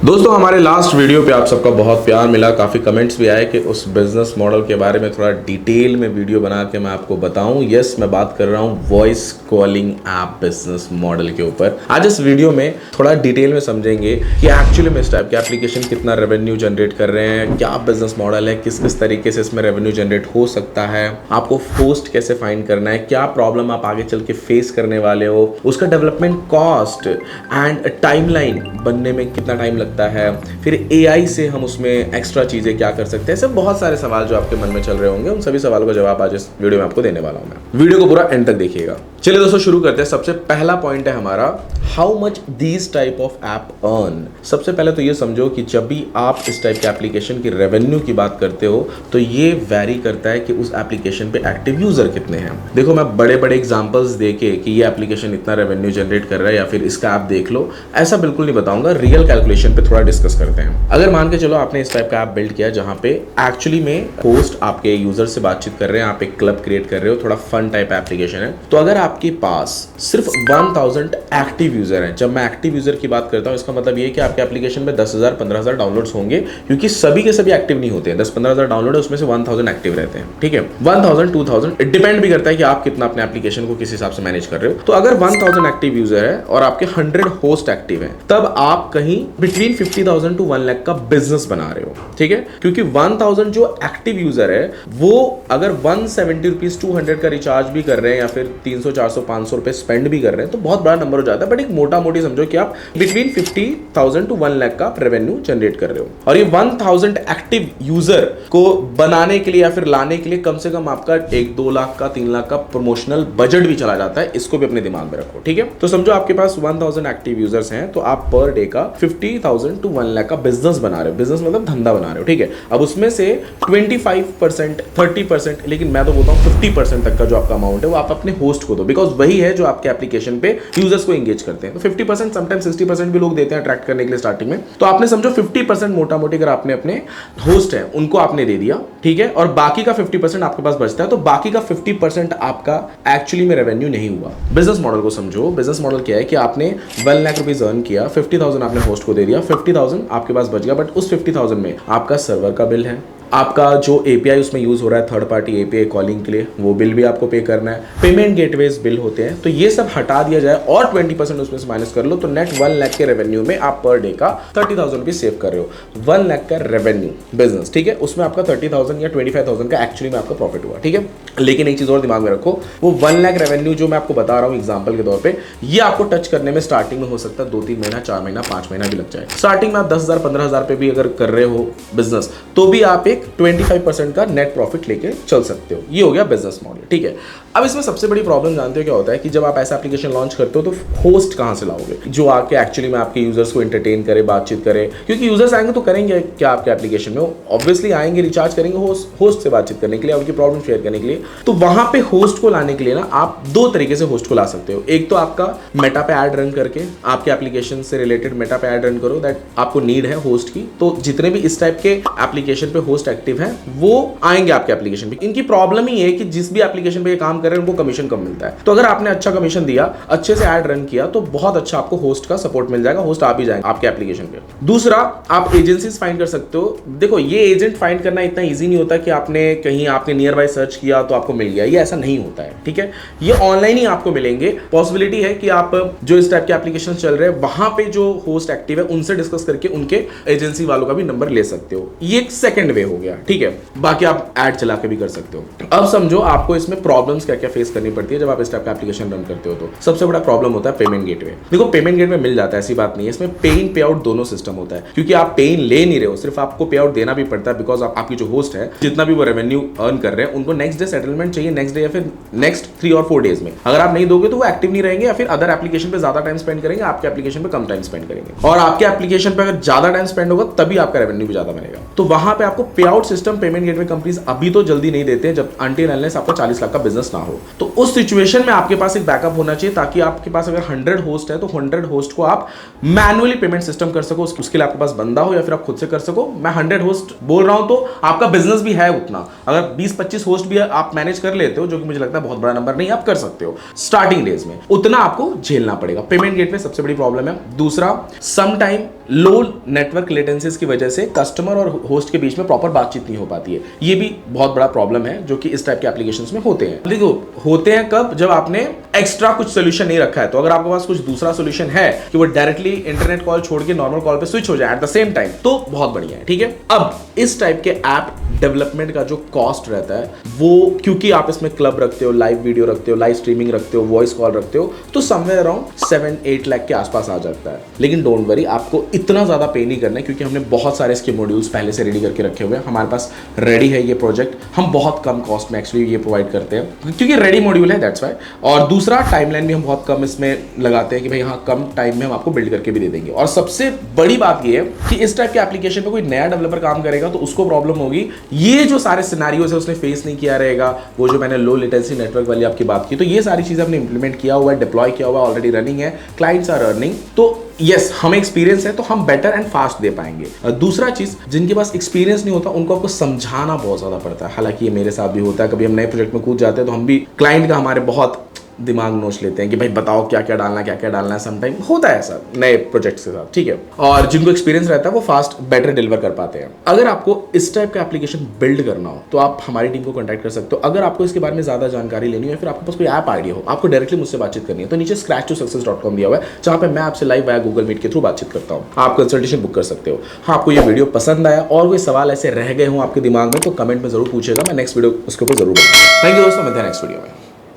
दोस्तों हमारे last video पे आप सबका बहुत प्यार मिला, काफ़ी कमेंट्स भी आए कि उस बिजनेस मॉडल के बारे में थोड़ा डिटेल में वीडियो बना के मैं आपको बताऊं। यस, मैं बात कर रहा हूं voice calling app business model के ऊपर। आज इस वीडियो में थोड़ा डिटेल में समझेंगे कि एक्चुअली में इस टाइप के एप्लीकेशन कितना रेवेन्यू जनरेट कर रहे हैं, क्या बिजनेस मॉडल है, किस किस तरीके से इसमें रेवेन्यू जनरेट हो सकता है, आपको होस्ट कैसे फाइंड करना है, क्या प्रॉब्लम आप आगे चल के फेस करने वाले हो, उसका डेवलपमेंट कॉस्ट एंड टाइमलाइन बनने में कितना टाइम लगता है, फिर एआई से हम उसमें एक्स्ट्रा चीजें क्या कर सकते हैं। ऐसे बहुत सारे सवाल जो आपके मन में चल रहे होंगे, उन सभी सवालों का जवाब आज इस वीडियो में आपको देने वाला हूं मैं। वीडियो को पूरा एंड तक देखिएगा। चलिए दोस्तों शुरू करते हैं। सबसे पहला पॉइंट है हमारा, how much these type of app earn. सबसे पहले तो ये समझो कि जब भी आप इस टाइप के एप्लीकेशन की रेवेन्यू की बात करते हो तो ये वैरी करता है कि उस एप्लीकेशन पे एक्टिव यूजर कितने हैं। देखो, मैं बड़े बड़े एग्जांपल्स देके कि ये एप्लीकेशन इतना रेवेन्यू जनरेट कर रहा है या फिर इसका ऐप देख लो, ऐसा बिल्कुल नहीं बताऊंगा। रियल कैलकुलेशन पे थोड़ा डिस्कस करते हैं। अगर मान के चलो आपने इस टाइप का ऐप बिल्ड किया जहां पे एक्चुअली में होस्ट आपके यूजर से बातचीत कर रहे हैं, आप एक क्लब क्रिएट कर रहे हो, थोड़ा फन टाइप एप्लीकेशन है, तो अगर आपके पास सिर्फ 1000 एक्टिव यूजर हैं, जब मैं एक्टिव यूजर की बात करता हूं इसका मतलब ये है कि आपके एप्लीकेशन में 10,000 15,000 डाउनलोड्स होंगे, क्योंकि सभी के सभी एक्टिव नहीं होते हैं। 10-15,000 डाउनलोड है, उसमें से 1000 एक्टिव रहते हैं। ठीक है, 1000 2000 इट डिपेंड भी करता है कि आप कितना अपने एप्लीकेशन को किस हिसाब से मैनेज कर रहे हो। तो अगर 1000 एक्टिव यूजर है और आपके 100 होस्ट एक्टिव है, तब आप कहीं बिटवीन 50,000 टू 1 लाख का बिजनेस बना रहे हो। ठीक है, क्योंकि 1000 जो एक्टिव यूजर है वो अगर 170 रुपीज 200 का रिचार्ज भी कर रहे हैं या फिर 300 400 500 रुपए स्पेंड भी कर रहे हैं तो बहुत बड़ा नंबर हो जाता है। बट एक मोटा मोटी समझो कि आप बिटवीन 50,000 टू 1 लाख का रेवेन्यू जनरेट कर रहे हो। और ये 1000 एक्टिव यूजर को बनाने के लिए या फिर लाने के लिए कम से कम आपका 1-2 लाख का 3 लाख का प्रमोशनल बजट भी चला जाता है। इसको भी अपने दिमाग में रखो। ठीक है, तो समझो आपके पास 1000 एक्टिव यूजर्स हैं तो आप पर डे का 50,000 टू 1 लाख का बिजनेस बना रहे हो। बिजनेस मतलब धंधा बना रहे हो। ठीक है, अब उसमें से 25% 30%, लेकिन मैं तो बोलता हूं 50% तक का जो आपका अमाउंट है वो आप अपने होस्ट को दो, बिकॉज वही है जो आपके एप्लीकेशन पे यूजर्स को एंगेज करते हैं। तो 50%, समटाइम्स 60% भी लोग देते हैं अट्रैक्ट करने के लिए स्टार्टिंग में। तो आपने समझो 50% मोटा मोटी अगर आपने अपने होस्ट है उनको आपने दे दिया, ठीक है, और बाकी का 50% आपके पास बचता है, तो बाकी का 50% आपका एक्चुअली में रेवेन्यू नहीं हुआ। बिजनेस मॉडल को समझो। बिजनेस मॉडल क्या है कि आपने 1 लाख रुपीज अर्न किया, 50,000 आपने होस्ट को दे दिया, 50,000 आपके पास बच गया, बट उस 50,000 में आपका सर्वर का बिल है, आपका जो एपीआई उसमें यूज हो रहा है थर्ड पार्टी एपीआई कॉलिंग के लिए, वो बिल भी आपको पे करना है, पेमेंट गेटवेज बिल होते हैं, तो ये सब हटा दिया जाए और 20% उसमें से माइनस कर लो तो नेट 1 लाख के रेवेन्यू में आप पर डे का 30,000 रुपीज सेव कर रहे हो। 1 लाख का रेवेन्यू बिजनेस, ठीक है, उसमें आपका 30,000 या 25,000 का एक्चुअली में आपका प्रॉफिट हुआ। ठीक है, लेकिन एक चीज और दिमाग में रखो, वो 1 लाख रेवेन्यू जो मैं आपको बता रहा हूं एग्जाम्पल के तौर पर, ये आपको टच करने में स्टार्टिंग में हो सकता है 2-3 महीना, 4 महीना, 5 महीना भी लग जाए। स्टार्टिंग में आप 10,000 15,000 पे भी अगर कर रहे हो बिजनेस तो भी आप एक 25% का नेट प्रॉफिट लेके चल सकते हो। ये हो गया बिजनेस मॉडल। ठीक है, अब इसमें सबसे बड़ी प्रॉब्लम जानते हो क्या होता है कि जब आप ऐसा एप्लीकेशन लॉन्च करते हो तो होस्ट कहां से लाओगे जो आके एक्चुअली में आपके यूजर्स को एंटरटेन करे, बातचीत करे, क्योंकि यूजर्स आएंगे तो करेंगे क्या आपके एप्लीकेशन में, ऑब्वियसली आएंगे, रिचार्ज करेंगे होस्ट से बातचीत करने के लिए, उनकी प्रॉब्लम शेयर करने के लिए। तो वहां पे होस्ट को लाने के लिए ना आप 2 तरीके से होस्ट को ला सकते हो। एक तो आपका मेटा पे ऐड रन करके आपके एप्लीकेशन से रिलेटेड मेटा पे ऐड रन करो, दैट आपको नीड है होस्ट की, तो जितने भी इस टाइप के एप्लीकेशन पे होस्ट एक्टिव है वो आएंगे आपके एप्लीकेशन पे। इनकी प्रॉब्लम ही है कि जिस भी एप्लीकेशन पे ये काम कर रहे हैं उनको कमीशन कम मिलता है। तो अगर आपने अच्छा कमीशन दिया, अच्छे से ऐड रन किया, तो बहुत अच्छा आपको होस्ट का सपोर्ट मिल जाएगा, होस्ट आ भी जाएंगे आपके एप्लीकेशन पे। दूसरा, आप एजेंसीज फाइंड कर सकते हो। देखो, ये एजेंट फाइंड करना इतना इजी नहीं होता कि आपने कहीं आपने नियर बाय सर्च किया तो आपको मिल गया, ये ऐसा नहीं होता है। ठीक है, ये ऑनलाइन ही आपको मिलेंगे। पॉसिबिलिटी है कि आप जो इस टाइप के एप्लीकेशन चल रहे हैं वहां पे जो होस्ट एक्टिव है उनसे डिस्कस करके उनके एजेंसी वालों का भी नंबर ले सकते हो। ये एक सेकंड वे हो गया। ठीक है, बाकी आप ऐड चला के भी कर सकते हो। अब समझो आपको इसमें प्रॉब्लम्स क्या क्या फेस करनी पड़ती है जब आप इस टाइप का एप्लीकेशन रन करते हो। तो सबसे बड़ा प्रॉब्लम होता है पेमेंट गेटवे। देखो, पेमेंट गेटवे मिल जाता है, ऐसी बात नहीं है, इसमें पे इन पे आउट दोनों सिस्टम होता है, क्योंकि आप पे इन ले नहीं रहे हो, सिर्फ आपको पे आउट देना भी पड़ता है, बिकॉज आपकी जो होस्ट है जितना भी वो रेवेन्यू अर्न कर रहे हैं उनको नेक्स्ट डे सेटलमेंट चाहिए, नेक्स्ट डे या फिर नेक्स्ट 3 और 4 डेज में। अगर आप नहीं दोगे तो वो एक्टिव नहीं रहेंगे या फिर अदर एप्लीकेशन पे ज्यादा टाइम स्पेंड करेंगे, आपके एप्लीकेशन पे कम टाइम स्पेंड करेंगे, और आपके एप्लीकेशन पे अगर ज्यादा टाइम स्पेंड होगा तभी आपका रेवेन्यू भी ज्यादा बनेगा। तो वहां पे आपको पे out system payment gateway companies अभी तो जल्दी नहीं देते हैं, जब अनटिल अनलेस आपका 40 लाख का बिजनेस ना हो। तो उस सिचुएशन में आपके पास एक बैकअप होना चाहिए, ताकि आपके पास अगर 100 होस्ट है तो 100 होस्ट को आप मैनुअली पेमेंट सिस्टम कर सको, उसके लिए आपके पास बंदा हो या फिर आप खुद से कर सको। मैं 100 होस्ट बोल रहा हूं तो आपका बिजनेस भी है उतना, अगर 20-25 होस्ट भी आप मैनेज कर लेते हो, जो कि मुझे लगता है बहुत बड़ा नंबर नहीं, आप कर सकते हो स्टार्टिंग डेज में, उतना आपको झेलना पड़ेगा। पेमेंट गेटवे सबसे बड़ी प्रॉब्लम है। दूसरा, सम टाइम लो नेटवर्क लेटेंसीज की वजह से कस्टमर और होस्ट के बीच में प्रॉपर बातचीत नहीं हो पाती है। ये भी बहुत बड़ा प्रॉब्लम है जो कि इस टाइप के एप्लीकेशंस में होते हैं। देखो होते हैं कब, जब आपने एक्स्ट्रा कुछ सोल्यूशन नहीं रखा है। तो अगर आपके पास कुछ दूसरा सोल्यूशन है कि वो डायरेक्टली इंटरनेट कॉल छोड़ के नॉर्मल कॉल पे स्विच हो जाए एट द सेम टाइम, तो बहुत बढ़िया है। ठीक है, अब इस टाइप के ऐप डेवलपमेंट का जो कॉस्ट रहता है वो, क्योंकि आप इसमें क्लब रखते हो, लाइव वीडियो रखते हो, लाइव स्ट्रीमिंग रखते हो, वॉइस कॉल रखते हो, तो समवेयर अराउंड 7-8 लाख के आसपास आ जाता है। लेकिन डोंट वरी, आपको इतना ज्यादा पे नहीं करना है क्योंकि हमने बहुत सारे इसके मॉड्यूल्स पहले से रेडी करके रखे हुए हैं। हमारे पास रेडी है ये प्रोजेक्ट, हम बहुत कम कॉस्ट में एक्चुअली ये प्रोवाइड करते हैं क्योंकि रेडी मॉड्यूल है, दैट्स व्हाई। और दूसरा, टाइमलाइन भी हम बहुत कम इसमें लगाते हैं कि भाई हाँ, कम टाइम में हम आपको बिल्ड करके भी दे देंगे। और सबसे बड़ी बात ये है कि इस टाइप के एप्लीकेशन में कोई नया डेवलपर काम करेगा तो उसको प्रॉब्लम होगी, ये जो सारे सिनेरियोस है उसने फेस नहीं किया रहेगा। वो जो मैंने लो लेटेंसी नेटवर्क वाली आपकी बात की, तो ये सारी चीजें हमने इंप्लीमेंट किया हुआ है, डिप्लॉय किया हुआ है, ऑलरेडी रनिंग है, क्लाइंट्स आर अर्निंग। तो यस, हमें एक्सपीरियंस है तो हम बेटर एंड फास्ट दे पाएंगे। दूसरा चीज, जिनके पास एक्सपीरियंस नहीं होता उनको आपको समझाना बहुत ज्यादा पड़ता है। हालांकि ये मेरे साथ भी होता है, कभी हम नए प्रोजेक्ट में कूद जाते हैं तो हम भी क्लाइंट का हमारे बहुत दिमाग नोच लेते हैं कि भाई बताओ क्या क्या डालना है, क्या क्या डालना है। समटाइम होता है ऐसा नए प्रोजेक्ट्स के साथ, ठीक है। और जिनको एक्सपीरियंस रहता है वो फास्ट बेटर डिलीवर कर पाते हैं। अगर आपको इस टाइप का एप्लीकेशन बिल्ड करना हो तो आप हमारी टीम को कॉन्टैक्ट कर सकते हो। अगर आपको इसके बारे में ज्यादा जानकारी लेनी हो या फिर आपके पास कोई ऐप आइडिया हो, आपको डायरेक्टली मुझसे बातचीत करनी है, तो नीचे scratch2success.com दिया हुआ है, जहां पे मैं आपसे लाइव वाया गूगल मीट के थ्रू बातचीत करता हूं। आप कंसल्टेशन बुक कर सकते हो। हाँ, आपको ये वीडियो पसंद आया और कोई सवाल ऐसे रह गए हो आपके दिमाग में तो कमेंट में जरूर पूछेगा, मैं नेक्स्ट वीडियो उसके ऊपर जरूर बताऊंगा। थैंक यू दोस्तों, मिलते हैं नेक्स्ट वीडियो में।